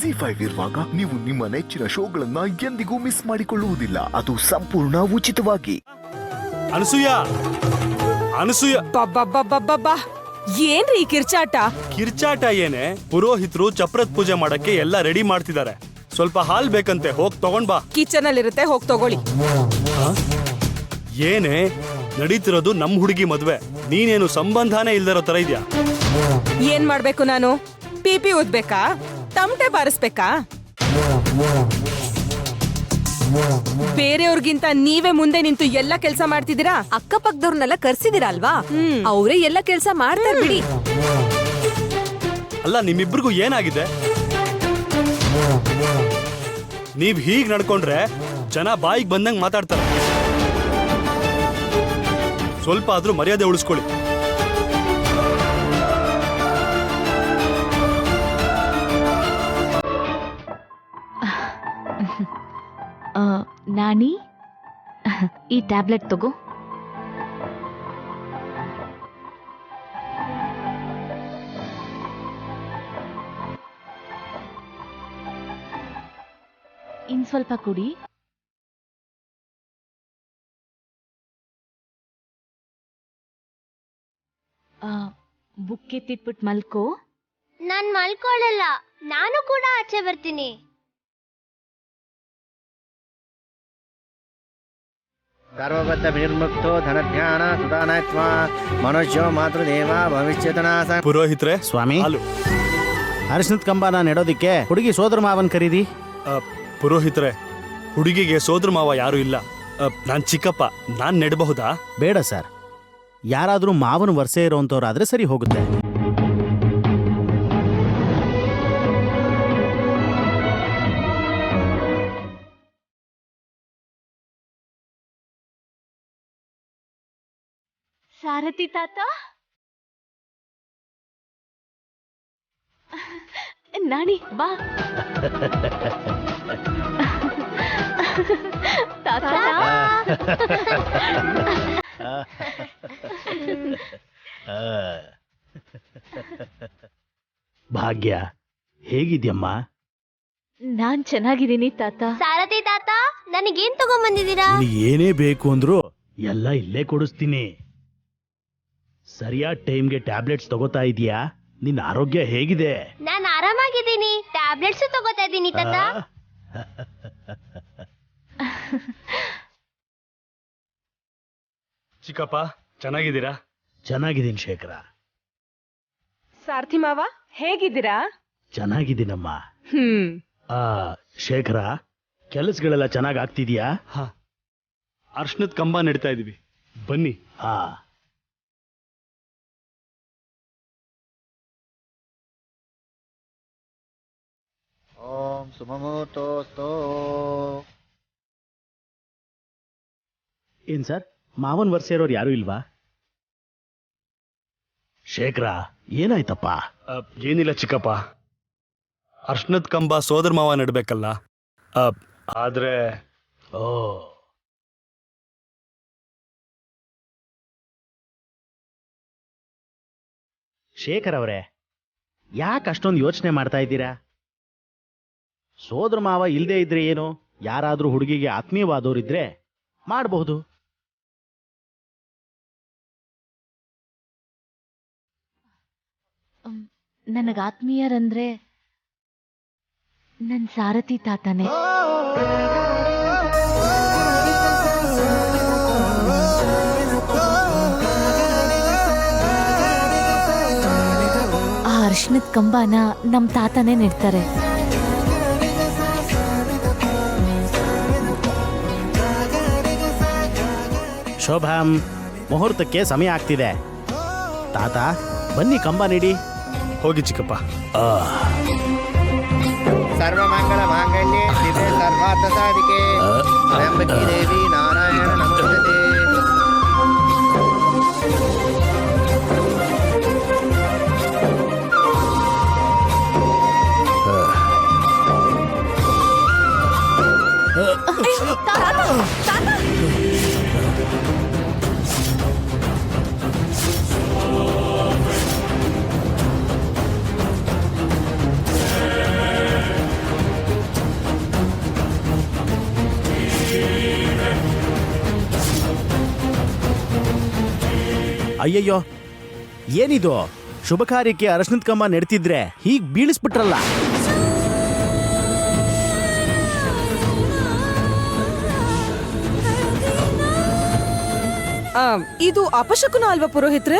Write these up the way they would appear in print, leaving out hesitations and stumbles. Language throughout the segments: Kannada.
ZEE5 ಇರುವಾಗ ನೀವು ನಿಮ್ಮ ನೆಚ್ಚಿನ ಶೋಗಳನ್ನ ಎಂದಿಗೂ ಮಿಸ್ ಮಾಡಿಕೊಳ್ಳುವುದಿಲ್ಲ. ಅದು ಸಂಪೂರ್ಣ ಉಚಿತವಾಗಿ. ಅನಸೂಯ ಏನ್ರಿ ಈ ಕಿರ್ಚಾಟ? ಕಿರ್ಚಾಟ ಏನೇ? ಪುರೋಹಿತರು ಚಪ್ರದ ಪೂಜೆ ಮಾಡಕ್ಕೆ ಎಲ್ಲ ರೆಡಿ ಮಾಡ್ತಿದ್ದಾರೆ. ಸ್ವಲ್ಪ ಹಾಲ್ ಬೇಕಂತೆ, ಹೋಗ್ ತಗೊಂಡ್ ಬಾ. ಕಿಚನ್ ಅಲ್ಲಿ ಇರುತ್ತೆ, ಹೋಗ್ ತಗೊಳ್ಳಿ. ಏನೇ ನಡೀತಿರೋದು? ನಮ್ ಹುಡುಗಿ ಮದ್ವೆ, ನೀನೇನು ಸಂಬಂಧನೇ ಇಲ್ದಿರೋ ತರ ಇದ್ಯಾ? ಏನ್ ಮಾಡ್ಬೇಕು ನಾನು? ಪಿಪಿ ಊದ್ಬೇಕಾ? ತಮಟೆ ಬಾರಿಸ್ಬೇಕಾ? ಬೇರೆಯವ್ರಿಗಿಂತ ನೀವೇ ಮುಂದೆ ನಿಂತು ಎಲ್ಲ ಕೆಲ್ಸ ಮಾಡ್ತಿದ್ದೀರಾ. ಅಕ್ಕಪಕ್ಕದವ್ರನ್ನೆಲ್ಲ ಕರ್ಸಿದಿರಾ ಅಲ್ವಾ? ಅವರೇ ಎಲ್ಲ ಕೆಲ್ಸ ಮಾಡ್ತಾರೆ ಬಿಡಿ. ಅಲ್ಲ, ನಿಮ್ಮಿಬ್ರಿಗೂ ಏನಾಗಿದೆ? ನೀವ್ ಹೀಗ್ ನಡ್ಕೊಂಡ್ರೆ ಜನ ಬಾಯಿಗೆ ಬಂದಂಗ್ ಮಾತಾಡ್ತಾರೆ. ಸ್ವಲ್ಪ ಆದ್ರೂ ಮರ್ಯಾದೆ ಉಳಿಸ್ಕೊಳ್ಳಿ. ನಾನಿ, ಈ ಟ್ಯಾಬ್ಲೆಟ್ ತಗೋ. ಇನ್ ಸ್ವಲ್ಪ ಕುಡಿ. ಬುಕ್ ಎತ್ತಿಟ್ಬಿಟ್ಟು ಮಲ್ಕೋ. ನಾನ್ ಮಲ್ಕೊಳ್ಳಲ್ಲ, ನಾನು ಕೂಡ ಆಚೆ ಬರ್ತೀನಿ. ಸರ್ವಬದ್ಧ ವಿನಿರ್ಮುಕ್ತೋ ಧನಧ್ಯಾನ ಸುಧಾನಾತ್ಮ ಮನುಷ್ಯೋ ಮಾತೃದೇವ ಭವಿಷ್ಯತನಾಸ. ಪುರೋಹಿತ್ರೆ, ಸ್ವಾಮಿ, ಹಾಲು. ಅರಿಶಿನದ ಕಂಬನ ನೆಡೋದಿಕ್ಕೆ ಹುಡುಗಿ ಸೋದರ ಮಾವನ್ ಕರೀರಿ. ಪುರೋಹಿತ್ರೆ, ಹುಡುಗಿಗೆ ಸೋದರ ಮಾವ ಯಾರು ಇಲ್ಲ. ನಾನ್ ಚಿಕ್ಕಪ್ಪ, ನಾನ್ ನೆಡಬಹುದಾ? ಬೇಡ ಸರ್, ಯಾರಾದ್ರೂ ಮಾವನ ವರ್ಷೆ ಇರೋಂಥವ್ರಾದ್ರೆ ಸರಿ ಹೋಗುತ್ತೆ. ಸಾರಥಿ ತಾತ, ನಾಣಿ ಬಾ. ತಾತ, ಭಾಗ್ಯ, ಹೇಗಿದ್ಯಮ್ಮ? ನಾನ್ ಚೆನ್ನಾಗಿದ್ದೀನಿ ತಾತ. ಸಾರಥಿ ತಾತ, ನನಗೇನ್ ತಗೊಂಬಂದಿದ್ದೀರಾ? ಏನೇ ಬೇಕು ಅಂದ್ರು ಎಲ್ಲ ಇಲ್ಲೇ ಕೊಡಿಸ್ತೀನಿ. ಸರಿಯಾದ ಟೈಮ್ಗೆ ಟ್ಯಾಬ್ಲೆಟ್ಸ್ ತಗೋತಾ ಇದೀಯಾ? ನಿನ್ನ ಆರೋಗ್ಯ ಹೇಗಿದೆ? ನಾನು ಆರಾಮಾಗಿದ್ದೀನಿ, ಟ್ಯಾಬ್ಲೆಟ್ಸ್ ತಗೋತಾ ಇದ್ದೀನಿ ತಾತ. ಚಿಕ್ಕಪ್ಪ, ಚೆನ್ನಾಗಿದ್ದೀರಾ? ಚೆನ್ನಾಗಿದ್ದೀನಿ ಶೇಖರ. ಸಾರ್ಥಿ ಮಾವ, ಹೇಗಿದ್ದೀರಾ? ಚೆನ್ನಾಗಿದ್ದೀನಮ್ಮ. ಶೇಖರ, ಕೆಲಸಗಳೆಲ್ಲ ಚೆನ್ನಾಗ್ ಆಗ್ತಿದ್ಯಾ? ಹಾ, ಅರ್ಶನದ ಕಂಬ ನೆಡ್ತಾ ಇದೀವಿ, ಬನ್ನಿ. ಹಾ, ಓಂ ಸುಮಮೂರ್ತೋಸ್ತೋ. ಏನ್ ಸರ್, ಮಾವನ್ ವರ್ಷ ಇರೋರು ಯಾರು ಇಲ್ವಾ? ಶೇಖರ, ಏನಾಯ್ತಪ್ಪ? ಏನಿಲ್ಲ ಚಿಕ್ಕಪ್ಪ, ಅರ್ಶನದ ಕಂಬ ಸೋದರ ಮಾವ ನೆಡ್ಬೇಕಲ್ಲ. ಆದ್ರೆ ಓ, ಶೇಖರ್ ಅವರೇ, ಯಾಕೆ ಅಷ್ಟೊಂದು ಯೋಚನೆ ಮಾಡ್ತಾ ಇದ್ದೀರಾ? ಸೋದರ ಮಾವ ಇಲ್ದೇ ಇದ್ರೆ ಏನು, ಯಾರಾದ್ರೂ ಹುಡುಗಿಗೆ ಆತ್ಮೀಯವಾದವರಿದ್ರೆ ಮಾಡಬಹುದು. ನನಗ ಆತ್ಮೀಯರಂದ್ರೆ ನನ್ ಸಾರಥಿ ತಾತನೇ. ಆ ಅರ್ಶನದ ಕಂಬನ ನಮ್ ತಾತನೇ ನೆಡ್ತಾರೆ. ಶೋಭಾಂ, ಮುಹೂರ್ತಕ್ಕೆ ಸಮಯ ಆಗ್ತಿದೆ. ತಾತ, ಬನ್ನಿ ಕಂಬ ನೀಡಿ. ಹೋಗಿ ಚಿಕ್ಕಪ್ಪ. ಸರ್ವಮಂಗಳ ಮಾಂಗಲ್ಯೆ ಶಿವೆ ಸರ್ವಾರ್ಥ ಸಾಧಿಕೆ ತ್ರ್ಯಂಬಕಿ ದೇವಿ ನಾರಾಯಣ ನಮಸ್ತುತೆ. ಅಯ್ಯಯ್ಯೋ ಏನಿದು ಶುಭ ಕಾರ್ಯಕ್ಕೆ ಅರಶಿನದ ಕಂಬ ನೆಡ್ತಿದ್ರೆ ಹೀಗ್ ಬೀಳಿಸ್ಬಿಟ್ರಲ್ಲ. ಇದು ಅಪಶಕುನ ಅಲ್ವಾ ಪುರೋಹಿತ್ರೆ?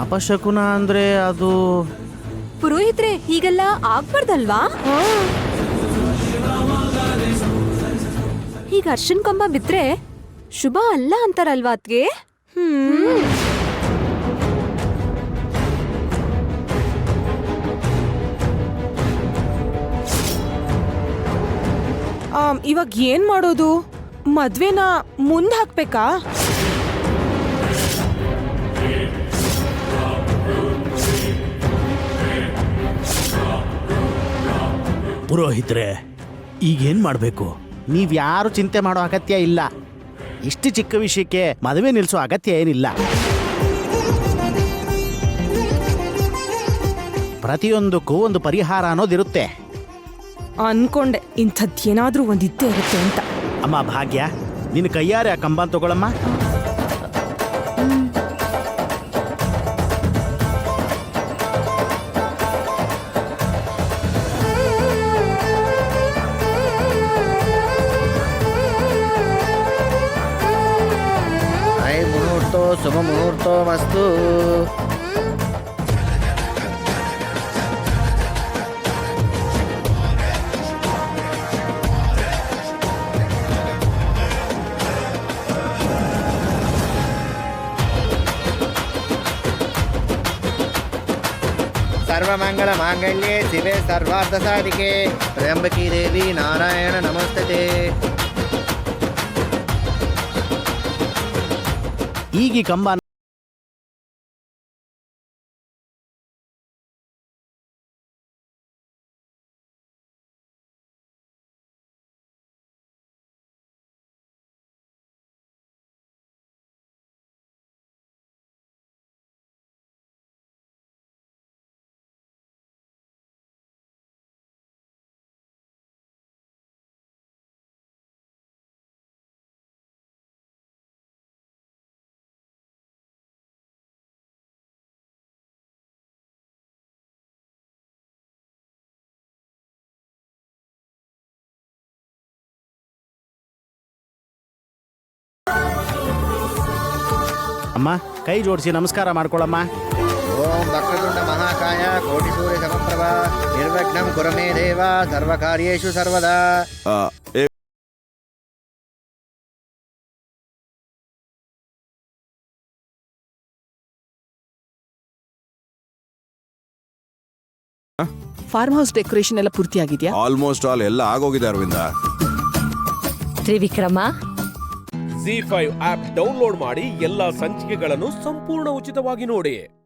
ಅಪಶಕುನ ಅಂದ್ರೆ ಅದು ಪುರೋಹಿತ್ರೆ ಹೀಗೆಲ್ಲ ಆಗ್ಬಾರ್ದಲ್ವಾ? ಈಗ ಅರ್ಶನ್ ಕಂಬ ಬಿದ್ರೆ ಶುಭ ಅಲ್ಲ ಅಂತಾರಲ್ವಾ ಅದ್ಗೆ? ಇವಾಗ ಏನ್ ಮಾಡೋದು? ಮದ್ವೆನ ಮುಂದ್ ಹಾಕ್ಬೇಕಾ? ಪುರೋಹಿತ್ರೆ ಈಗೇನ್ ಮಾಡ್ಬೇಕು? ನೀವ್ಯಾರು ಚಿಂತೆ ಮಾಡೋ ಅಗತ್ಯ ಇಲ್ಲ. ಇಷ್ಟು ಚಿಕ್ಕ ವಿಷಯಕ್ಕೆ ಮದುವೆ ನಿಲ್ಸೋ ಅಗತ್ಯ ಏನಿಲ್ಲ. ಪ್ರತಿಯೊಂದಕ್ಕೂ ಒಂದು ಪರಿಹಾರ ಅನ್ನೋದಿರುತ್ತೆ. ಅನ್ಕೊಂಡೆ ಇಂಥದ್ದೇನಾದ್ರೂ ಒಂದಿದ್ದೇ ಇರುತ್ತೆ ಅಂತ. ಅಮ್ಮ ಭಾಗ್ಯ, ನಿನ್ನ ಕೈಯಾರೆ ಆ ಕಂಬ ತಗೊಳಮ್ಮ. ಮುಹೂರ್ತೋ ಶುಭ ಮುಹೂರ್ತೋ ಮಸ್ತು. ಸರ್ವಮಂಗಳ ಮಾಂಗಲ್ಯೆ ಶಿವೆ ಸರ್ವಾರ್ಥ ಸಾಧಿಕೆ ತ್ರ್ಯಂಬಕಿ ದೇವಿ ನಾರಾಯಣ ನಮಸ್ತತೆ. ಈಗ ಈ ಕಂಬ ಅಮ್ಮ ಕೈ ಜೋಡಿಸಿ ನಮಸ್ಕಾರ ಮಾಡ್ಕೊಳಮ್ಮ. ಓಂ ವಕ್ರತುಂಡ ಮಹಾಕಾಯ ಕೋಟಿ ಸೂರ್ಯ ಸಮಪ್ರಭ ನಿರ್ವಿಘ್ನಂ ಕುರು ಮೇ ದೇವ ಸರ್ವಕಾರ್ಯೇಷು ಸರ್ವದಾ. ಫಾರ್ಮ್ ಹೌಸ್ ಡೆಕೋರೇಷನ್ ಎಲ್ಲ ಪೂರ್ತಿಯಾಗಿದ್ಯಾ? ಆಲ್ಮೋಸ್ಟ್ ಆಲ್ ಎಲ್ಲ ಆಗೋಗಿದೆ Arvind. Trivikrama, Z5 app download ಮಾಡಿ ಎಲ್ಲಾ ಸಂಚಿಕೆಗಳನ್ನು ಸಂಪೂರ್ಣ ಉಚಿತವಾಗಿ ನೋಡಿ.